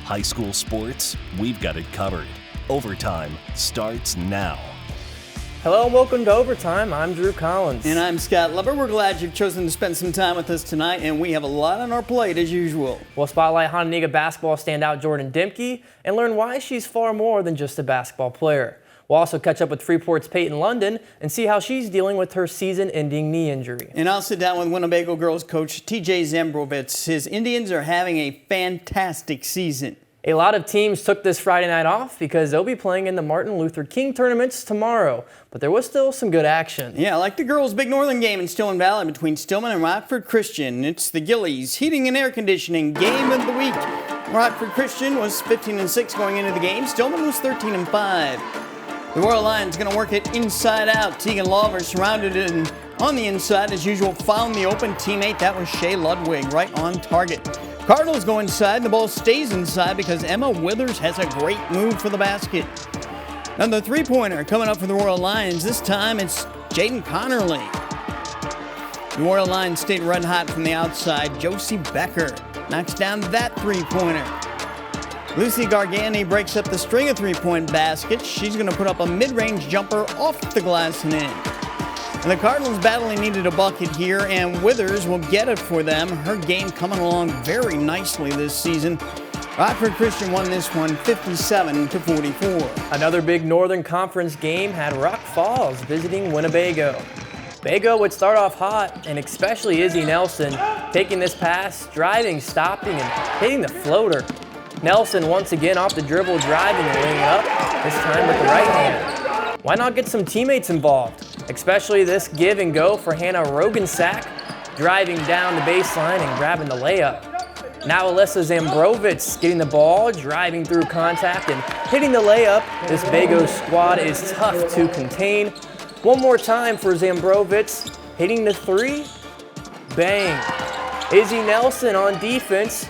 High school sports, we've got it covered. Overtime starts now. Hello and welcome to Overtime. I'm Drew Collins. And I'm Scott Lubber. We're glad you've chosen to spend some time with us tonight, and we have a lot on our plate as usual. We'll spotlight Hononegah basketball standout Jordan Dimke and learn why she's far more than just a basketball player. We'll also catch up with Freeport's Peyton London and see how she's dealing with her season-ending knee injury. And I'll sit down with Winnebago girls coach TJ Zambrovitz. His Indians are having a fantastic season. A lot of teams took this Friday night off because they'll be playing in the Martin Luther King tournaments tomorrow, but there was still some good action. Yeah, like the girls' Big Northern game in Stillman Valley between Stillman and Rockford Christian. It's the Gillies Heating and Air Conditioning Game of the Week. Rockford Christian was 15-6 going into the game. Stillman was 13-5. The Royal Lions going to work it inside out. Tegan Lawver surrounded it on the inside as usual, found the open teammate. That was Shea Ludwig right on target. Cardinals go inside. The ball stays inside because Emma Withers has a great move for the basket. Now the three-pointer coming up for the Royal Lions. This time it's Jaden Connerly. The Royal Lions stayed red hot from the outside. Josie Becker knocks down that three-pointer. Lucy Gargani breaks up the string of three-point baskets. She's going to put up a mid-range jumper off the glass and in. And the Cardinals badly needed a bucket here, and Withers will get it for them. Her game coming along very nicely this season. Rockford Christian won this one 57-44. Another big Northern Conference game had Rock Falls visiting Winnebago. Bago would start off hot, and especially Izzy Nelson taking this pass, driving, stopping, and hitting the floater. Nelson once again off the dribble, driving and laying up, this time with the right hand. Why not get some teammates involved? Especially this give and go for Hannah Rogensack, driving down the baseline and grabbing the layup. Now Alyssa Zambrovitz getting the ball, driving through contact and hitting the layup. This Bago squad is tough to contain. One more time for Zambrovitz, hitting the three. Bang. Izzy Nelson on defense,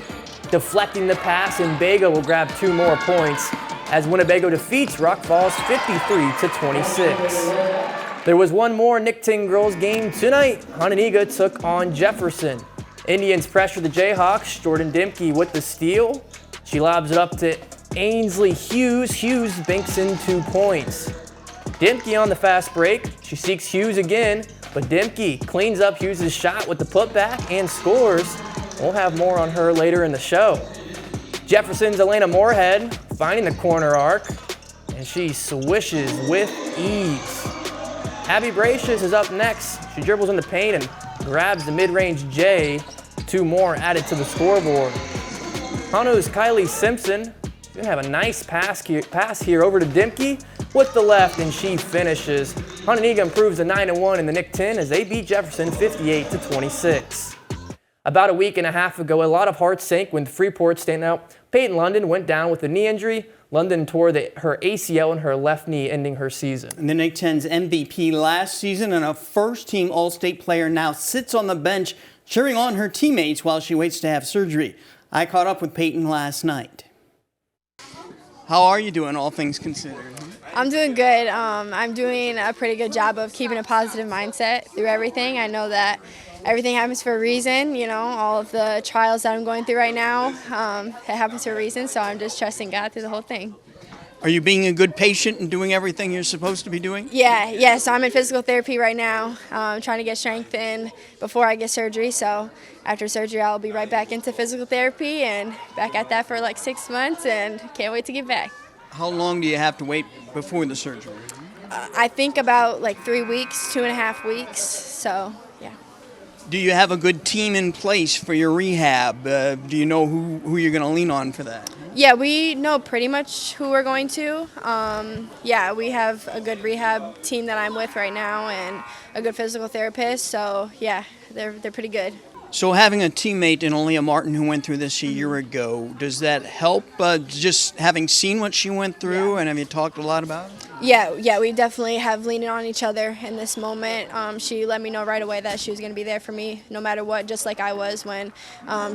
deflecting the pass, and Bago will grab 2 more points as Winnebago defeats Rock Falls 53-26. There was one more Nickting girls game tonight. Hononegah took on Jefferson. Indians pressure the Jayhawks. Jordan Dimke with the steal. She lobs it up to Ainsley Hughes. Hughes banks in 2 points. Dimke on the fast break. She seeks Hughes again, but Dimke cleans up Hughes' shot with the putback and scores. We'll have more on her later in the show. Jefferson's Elena Moorhead finding the corner arc, and she swishes with ease. Abby Bracious is up next. She dribbles in the paint and grabs the mid-range J. 2 more added to the scoreboard. Hano's Kylie Simpson is going to have a nice pass here over to Dimke with the left, and she finishes. Hononegah improves to 9-1 in the Nick 10 as they beat Jefferson 58-26. About a week and a half ago, a lot of hearts sank when Freeport standout Peyton London went down with a knee injury. London tore her ACL in her left knee, ending her season. And the Nick 10's MVP last season and a first-team All-State player now sits on the bench cheering on her teammates while she waits to have surgery. I caught up with Peyton last night. How are you doing, all things considered? I'm doing good. I'm doing a pretty good job of keeping a positive mindset through everything. I know that everything happens for a reason, all of the trials that I'm going through right now, it happens for a reason, so I'm just trusting God through the whole thing. Are you being a good patient and doing everything you're supposed to be doing? Yeah, so I'm in physical therapy right now, trying to get strength in before I get surgery, so after surgery I'll be right back into physical therapy and back at that for like 6 months and can't wait to get back. How long do you have to wait before the surgery? I think about like 3 weeks, 2.5 weeks, so yeah. Do you have a good team in place for your rehab? Do you know who you're going to lean on for that? Yeah, we know pretty much who we're going to. We have a good rehab team that I'm with right now and a good physical therapist. So, yeah, they're pretty good. So having a teammate in Aaliyah Martin who went through this a year ago, does that help just having seen what she went through, and have you talked a lot about it? Yeah, we definitely have leaned on each other in this moment. She let me know right away that she was going to be there for me no matter what, just like I was when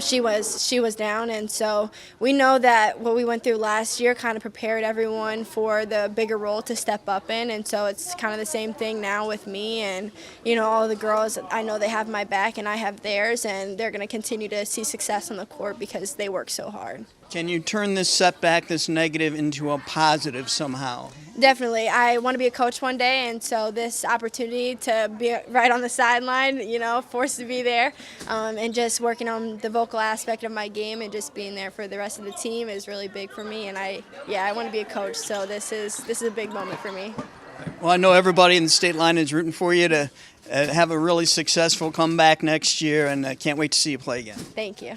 she was down. And so we know that what we went through last year kind of prepared everyone for the bigger role to step up in. And so it's kind of the same thing now with me and, all the girls. I know they have my back and I have theirs. course, and they're going to continue to see success on the court because they work so hard. Can you turn this setback, this negative, into a positive somehow? Definitely. I want to be a coach one day, and so this opportunity to be right on the sideline, forced to be there, and just working on the vocal aspect of my game and just being there for the rest of the team is really big for me. And I want to be a coach, so this is a big moment for me. Well, I know everybody in the state line is rooting for you to have a really successful comeback next year, and I can't wait to see you play again. Thank you.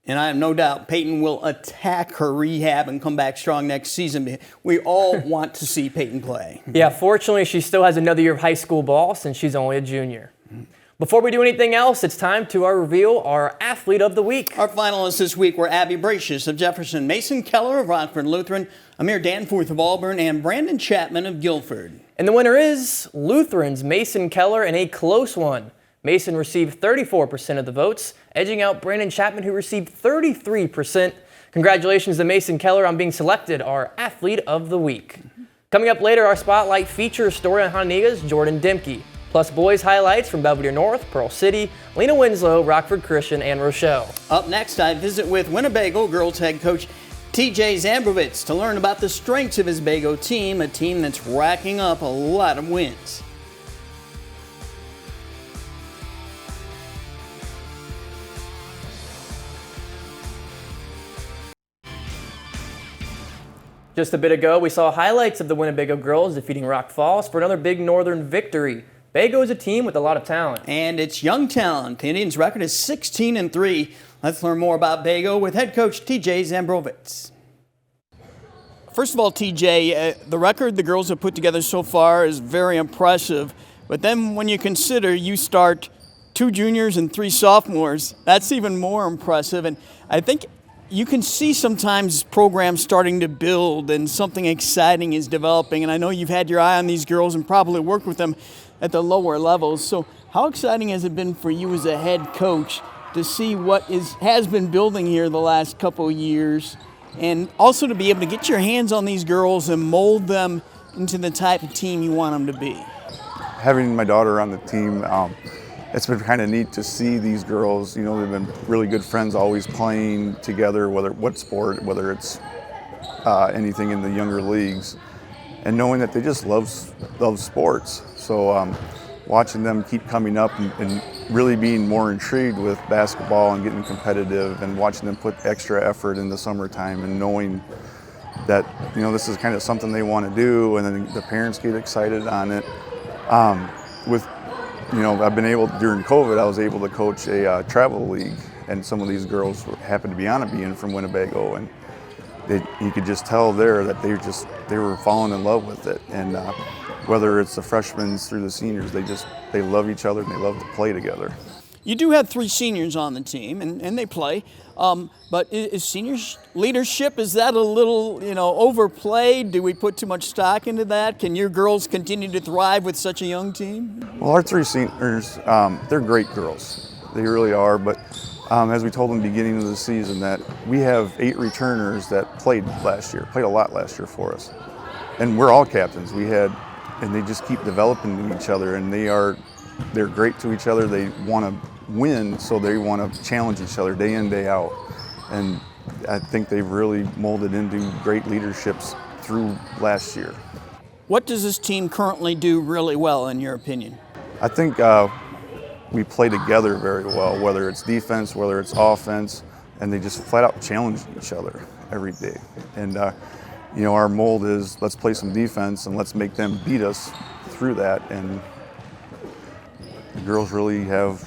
And I have no doubt Peyton will attack her rehab and come back strong next season. We all want to see Peyton play. Yeah, fortunately, she still has another year of high school ball since she's only a junior. Before we do anything else, it's time to reveal our Athlete of the Week. Our finalists this week were Abby Bracious of Jefferson, Mason Keller of Rockford Lutheran, Amir Danforth of Auburn, and Brandon Chapman of Guilford. And the winner is Lutheran's Mason Keller in a close one. Mason received 34% of the votes, edging out Brandon Chapman, who received 33%. Congratulations to Mason Keller on being selected our Athlete of the Week. Coming up later, our Spotlight features story on Hononiga's Jordan Dimke, plus boys highlights from Belvedere North, Pearl City, Lena Winslow, Rockford Christian, and Rochelle. Up next, I visit with Winnebago girls head coach TJ Zambrovitz to learn about the strengths of his Bago team, a team that's racking up a lot of wins. Just a bit ago, we saw highlights of the Winnebago girls defeating Rock Falls for another big Northern victory. Bago is a team with a lot of talent. And it's young talent. The Indians' record is 16-3. Let's learn more about Bago with head coach TJ Zambrovitz. First of all, TJ, the record the girls have put together so far is very impressive. But then when you consider you start 2 juniors and 3 sophomores, that's even more impressive. And I think you can see sometimes programs starting to build and something exciting is developing. And I know you've had your eye on these girls and probably worked with them at the lower levels. So how exciting has it been for you as a head coach to see what has been building here the last couple of years, and also to be able to get your hands on these girls and mold them into the type of team you want them to be? Having my daughter on the team, it's been kind of neat to see these girls. They've been really good friends, always playing together, what sport, whether it's anything in the younger leagues, and knowing that they just love sports. So watching them keep coming up and really being more intrigued with basketball and getting competitive, and watching them put extra effort in the summertime, and knowing that this is kind of something they want to do, and then the parents get excited on it. I've been able, during COVID, I was able to coach a travel league, and some of these girls happened to be on it, being from Winnebago, and you could just tell there that they were falling in love with it. And whether it's the freshmen through the seniors, they love each other and they love to play together. You do have 3 seniors on the team, and they play. But is senior leadership, is that a little, overplayed? Do we put too much stock into that? Can your girls continue to thrive with such a young team? Well, our 3 seniors, they're great girls. They really are. But as we told them at the beginning of the season, that we have 8 returners that played a lot last year for us. And we're all captains. And they just keep developing each other, and they're great to each other. They want to win, so they want to challenge each other day in, day out. And I think they've really molded into great leaderships through last year. What does this team currently do really well, in your opinion? I think we play together very well, whether it's defense, whether it's offense, and they just flat out challenge each other every day. And our mold is, let's play some defense and let's make them beat us through that. And the girls really have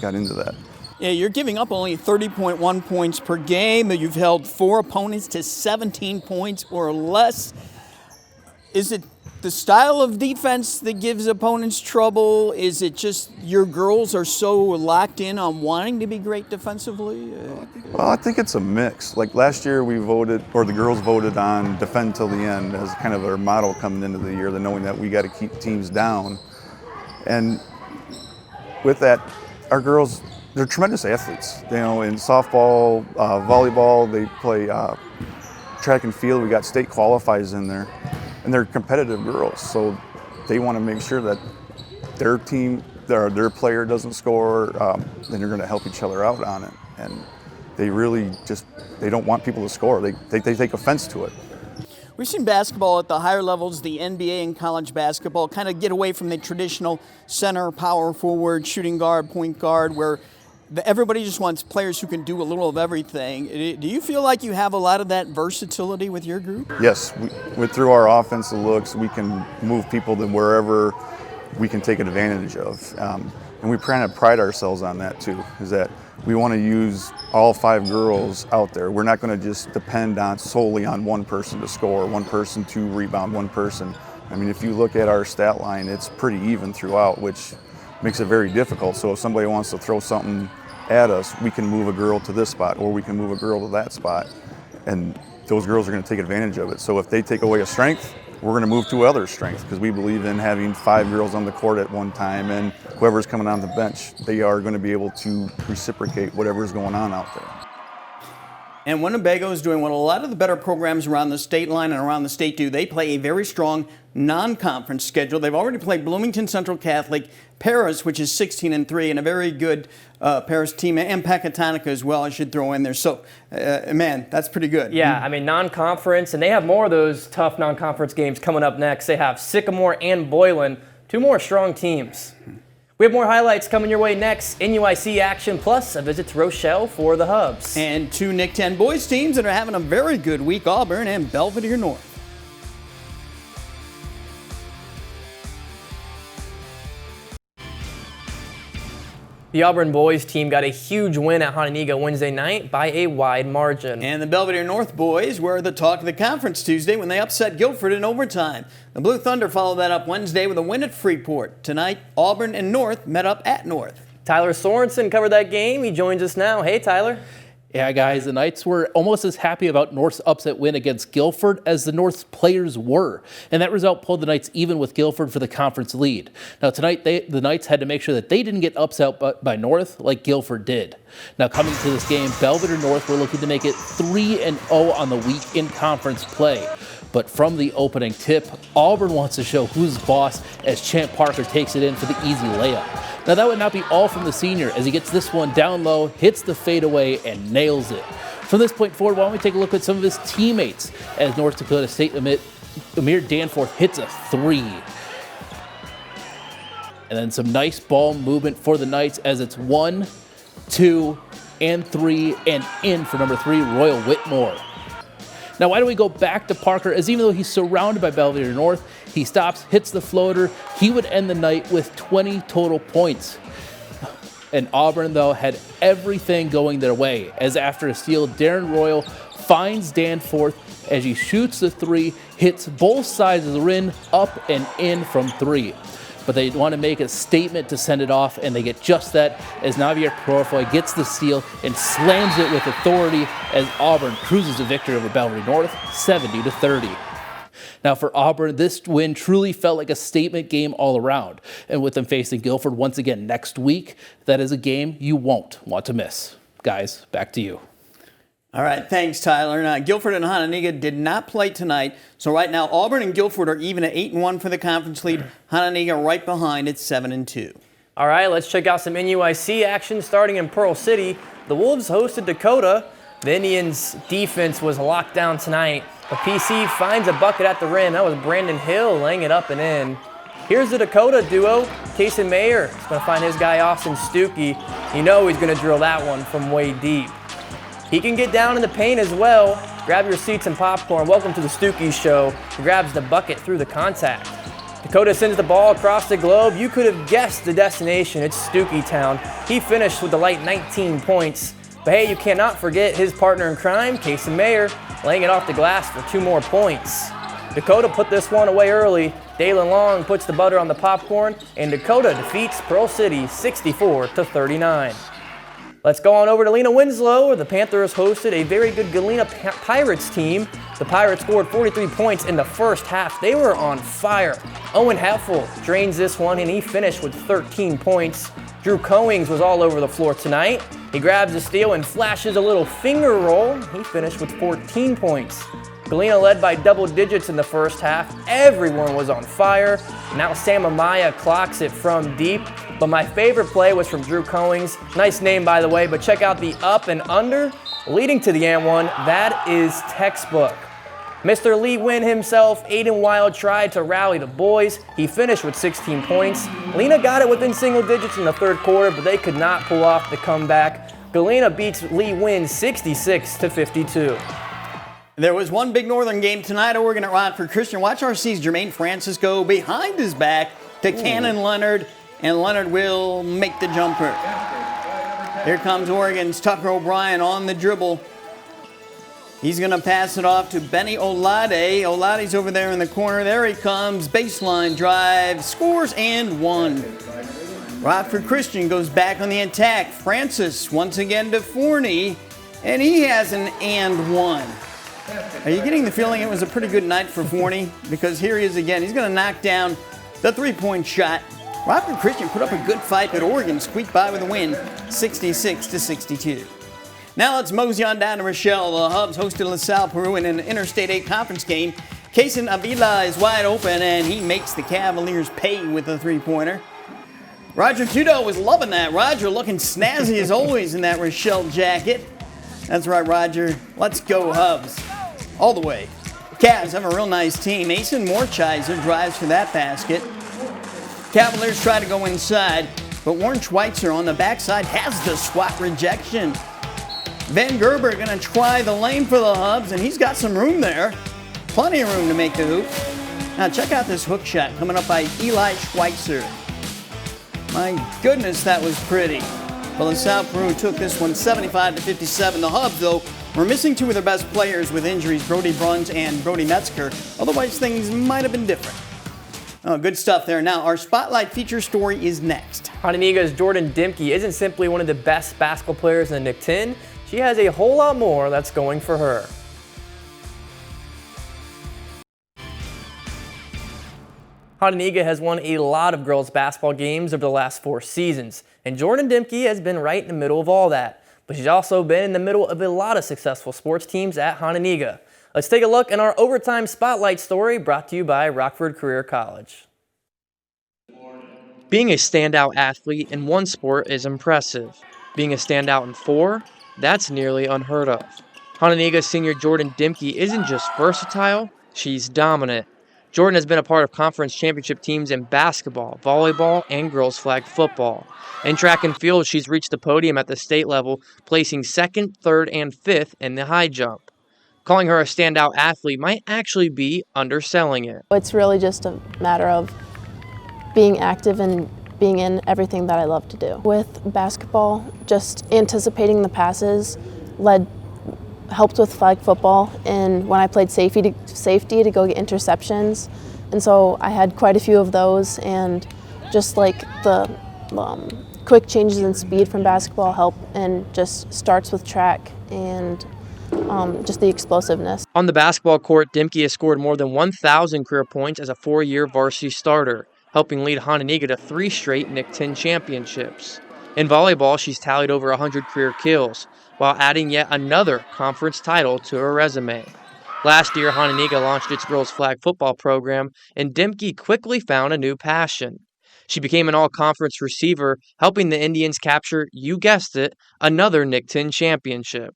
got into that. Yeah, you're giving up only 30.1 points per game. You've held 4 opponents to 17 points or less. Is it the style of defense that gives opponents trouble? Is it just your girls are so locked in on wanting to be great defensively? Well, I think it's a mix. Like last year the girls voted on defend till the end as kind of our motto coming into the year, knowing that we got to keep teams down. And with that, our girls, they're tremendous athletes. In softball, volleyball, they play track and field. We got state qualifiers in there. And they're competitive girls, so they want to make sure that their team their player doesn't score, then you're going to help each other out on it. And they really they don't want people to score. They take offense to it. We've seen basketball at the higher levels, the NBA and college basketball, kind of get away from the traditional center, power forward, shooting guard, point guard, where everybody just wants players who can do a little of everything. Do you feel like you have a lot of that versatility with your group? Yes, through our offensive looks, we can move people to wherever we can take advantage of. And we kind of pride ourselves on that too, is that we want to use all 5 girls out there. We're not going to just depend solely on one person to score, one person to rebound, one person. I mean, if you look at our stat line, it's pretty even throughout, which makes it very difficult. So if somebody wants to throw something at us, we can move a girl to this spot, or we can move a girl to that spot, and those girls are going to take advantage of it. So if they take away a strength, we're going to move to other strength, because we believe in having 5 girls on the court at one time, and whoever's coming on the bench, they are going to be able to reciprocate whatever's going on out there. And Winnebago is doing what a lot of the better programs around the state line and around the state do. They play a very strong non-conference schedule. They've already played Bloomington Central Catholic, Paris, which is 16-3, and a very good Paris team, and Pecatonica as well, I should throw in there. So, man, that's pretty good. Yeah, I mean, non-conference, and they have more of those tough non-conference games coming up next. They have Sycamore and Boylan, 2 more strong teams. We have more highlights coming your way next. NUIC action, plus a visit to Rochelle for the Hubs. And 2 Nick 10 boys teams that are having a very good week, Auburn and Belvedere North. The Auburn boys team got a huge win at Hononegah Wednesday night by a wide margin. And the Belvedere North boys were the talk of the conference Tuesday when they upset Guilford in overtime. The Blue Thunder followed that up Wednesday with a win at Freeport. Tonight, Auburn and North met up at North. Tyler Sorensen covered that game. He joins us now. Hey, Tyler. Yeah, guys, the Knights were almost as happy about North's upset win against Guilford as the North's players were. And that result pulled the Knights even with Guilford for the conference lead. Now, tonight, the Knights had to make sure that they didn't get upset by North like Guilford did. Now, coming to this game, Belvedere North were looking to make it 3-0 on the week in conference play. But from the opening tip, Auburn wants to show who's boss as Champ Parker takes it in for the easy layup. Now that would not be all from the senior as he gets this one down low, hits the fadeaway, and nails it. From this point forward, why don't we take a look at some of his teammates as North Dakota State Amir Danforth hits a 3. And then some nice ball movement for the Knights as it's 1, 2, and 3, and in for number 3, Royal Whitmore. Now, why don't we go back to Parker, as even though he's surrounded by Belvedere North, he stops, hits the floater. He would end the night with 20 total points. And Auburn, though, had everything going their way, as after a steal, Darren Royal finds Danforth as he shoots the 3, hits both sides of the rim, up and in from 3. But they want to make a statement to send it off, and they get just that as Navier Porofoy gets the steal and slams it with authority as Auburn cruises to victory over Belvedere North, 70-30. Now for Auburn, this win truly felt like a statement game all around. And with them facing Guilford once again next week, that is a game you won't want to miss. Guys, back to you. All right, thanks, Tyler. Now, Guilford and Hononegah did not play tonight, so right now Auburn and Guilford are even at 8-1 for the conference lead. Hononegah right behind at 7-2. All right, let's check out some NUIC action starting in Pearl City. The Wolves hosted Dakota. The Indians' defense was locked down tonight. The PC finds a bucket at the rim. That was Brandon Hill laying it up and in. Here's the Dakota duo. Kason Mayer is going to find his guy Austin Stuckey. You know he's going to drill that one from way deep. He can get down in the paint as well. Grab your seats and popcorn. Welcome to the Stuckey Show. He grabs the bucket through the contact. Dakota sends the ball across the globe. You could have guessed the destination. It's Stuckey Town. He finished with the light 19 points. But hey, you cannot forget his partner in crime, Kason Mayer, laying it off the glass for 2 more points. Dakota put this one away early. Dalen Long puts the butter on the popcorn, and Dakota defeats Pearl City 64-39. Let's go on over to Galena Winslow, where the Panthers hosted a very good Galena Pirates team. The Pirates scored 43 points in the first half. They were on fire. Owen Heffel drains this one, and he finished with 13 points. Drew Coings was all over the floor tonight. He grabs the steal and flashes a little finger roll. He finished with 14 points. Galena led by double digits in the first half. Everyone was on fire. Now Sam Amaya clocks it from deep. But my favorite play was from Drew Coings. Nice name, by the way, but check out the up and under leading to the and one. That is textbook. Mr. Lee Wynn himself, Aiden Wild, tried to rally the boys. He finished with 16 points. Lena got it within single digits in the third quarter, but they could not pull off the comeback. Galena beats Lee Wynn 66-52. There was one big Northern game tonight, Oregon at Rockford Christian. Watch RC's Jermaine Francis go behind his back to Cannon Leonard, and Leonard will make the jumper. Here comes Oregon's Tucker O'Brien on the dribble. He's going to pass it off to Benny Olade. Olade's over there in the corner. There he comes. Baseline drive. Scores and one. Rockford Christian goes back on the attack. Francis once again to Forney. And he has an and one. Are you getting the feeling it was a pretty good night for Forney? Because here he is again. He's going to knock down the three-point shot. Rockford Christian put up a good fight, but Oregon squeaked by with a win, 66-62. Now let's mosey on down to Rochelle. The Hubs hosted LaSalle Peru in an Interstate 8 conference game. Kaysen Avila is wide open, and he makes the Cavaliers pay with a three-pointer. Roger Tudo was loving that. Roger looking snazzy as always in that Rochelle jacket. That's right, Roger. Let's go Hubs. All the way. Cavs have a real nice team. Mason Morcheiser drives for that basket. Cavaliers try to go inside, but Warren Schweitzer on the backside has the swat rejection. Van Gerber going to try the lane for the Hubs, and he's got some room there. Plenty of room to make the hoop. Now check out this hook shot coming up by Eli Schweitzer. My goodness, that was pretty. Well, LaSalle Peru took this one 75-57. The Hubs, though, were missing two of their best players with injuries, Brody Bruns and Brody Metzger. Otherwise, things might have been different. Oh, good stuff there. Now, our Spotlight feature story is next. Hononiga's Jordan Dimke isn't simply one of the best basketball players in the Nick-10. She has a whole lot more that's going for her. Hononiga has won a lot of girls basketball games over the last 4 seasons, and Jordan Dimke has been right in the middle of all that. But she's also been in the middle of a lot of successful sports teams at Hononiga. Let's take a look at our Overtime Spotlight story brought to you by Rockford Career College. Being a standout athlete in one sport is impressive. Being a standout in 4? That's nearly unheard of. Hononiga senior Jordan Dimke isn't just versatile, she's dominant. Jordan has been a part of conference championship teams in basketball, volleyball, and girls flag football. In track and field, she's reached the podium at the state level, placing 2nd, 3rd, and 5th in the high jump. Calling her a standout athlete might actually be underselling it. It's really just a matter of being active and being in everything that I love to do. With basketball, just anticipating the passes helped with flag football, and when I played safety to go get interceptions, and so I had quite a few of those, and just like the quick changes in speed from basketball help, and just starts with track and just the explosiveness. On the basketball court, Dimke has scored more than 1,000 career points as a 4-year varsity starter, helping lead Hononiga to 3 straight Nick-10 championships. In volleyball, she's tallied over 100 career kills, while adding yet another conference title to her resume. Last year, Hononiga launched its girls flag football program, and Dimke quickly found a new passion. She became an all-conference receiver, helping the Indians capture, you guessed it, another Nick-10 championship.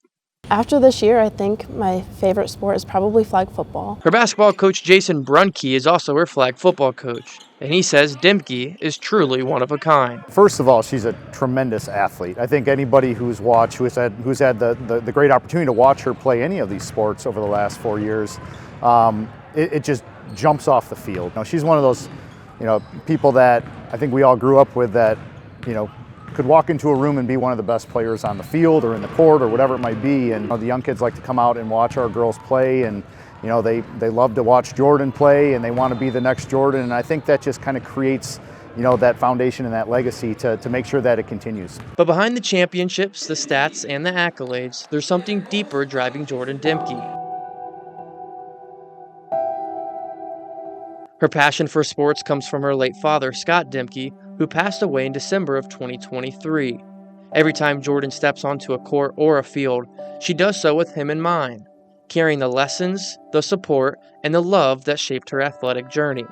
After this year, I think my favorite sport is probably flag football. Her basketball coach Jason Brunke is also her flag football coach, and he says Dimke is truly one of a kind. First of all, she's a tremendous athlete. I think anybody who's had the great opportunity to watch her play any of these sports over the last 4 years, it just jumps off the field. She's one of those, people that I think we all grew up with that, could walk into a room and be one of the best players on the field or in the court or whatever it might be. And the young kids like to come out and watch our girls play, and they love to watch Jordan play, and they want to be the next Jordan. And I think that just kind of creates that foundation and that legacy to make sure that it continues. But behind the championships, the stats, and the accolades, there's something deeper driving Jordan Dimke. Her passion for sports comes from her late father, Scott Dimke, who passed away in December of 2023. Every time Jordan steps onto a court or a field, she does so with him in mind, carrying the lessons, the support, and the love that shaped her athletic journey.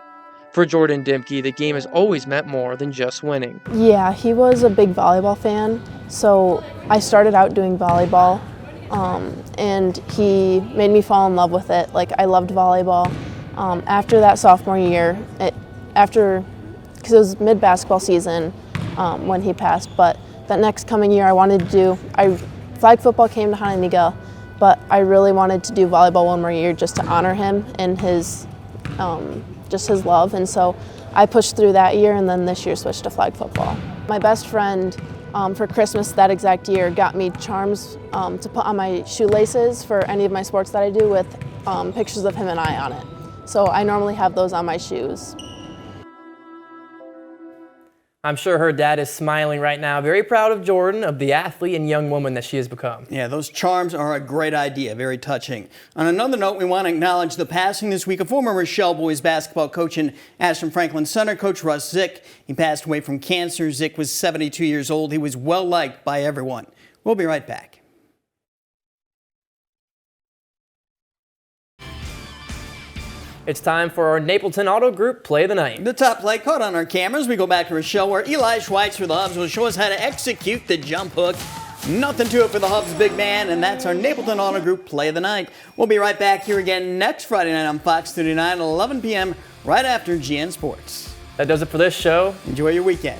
For Jordan Dimke, the game has always meant more than just winning. Yeah, he was a big volleyball fan, so I started out doing volleyball, and he made me fall in love with it. Like, I loved volleyball. After that sophomore year, because it was mid-basketball season when he passed, but that next coming year flag football came to Hononegah, but I really wanted to do volleyball one more year just to honor him and his love, and so I pushed through that year, and then this year switched to flag football. My best friend for Christmas that exact year got me charms to put on my shoelaces for any of my sports that I do with pictures of him and I on it. So I normally have those on my shoes. I'm sure her dad is smiling right now, very proud of Jordan, of the athlete and young woman that she has become. Yeah, those charms are a great idea, very touching. On another note, we want to acknowledge the passing this week of former Rochelle boys basketball coach and Ashton Franklin Center coach Russ Zick. He passed away from cancer. Zick was 72 years old. He was well liked by everyone. We'll be right back. It's time for our Napleton Auto Group Play of the Night. The top play caught on our cameras. We go back to Rochelle where Eli Schweitz for the Hubs will show us how to execute the jump hook. Nothing to it for the Hubs big man, and that's our Napleton Auto Group Play of the Night. We'll be right back here again next Friday night on Fox 39 at 11 p.m. right after GN Sports. That does it for this show. Enjoy your weekend.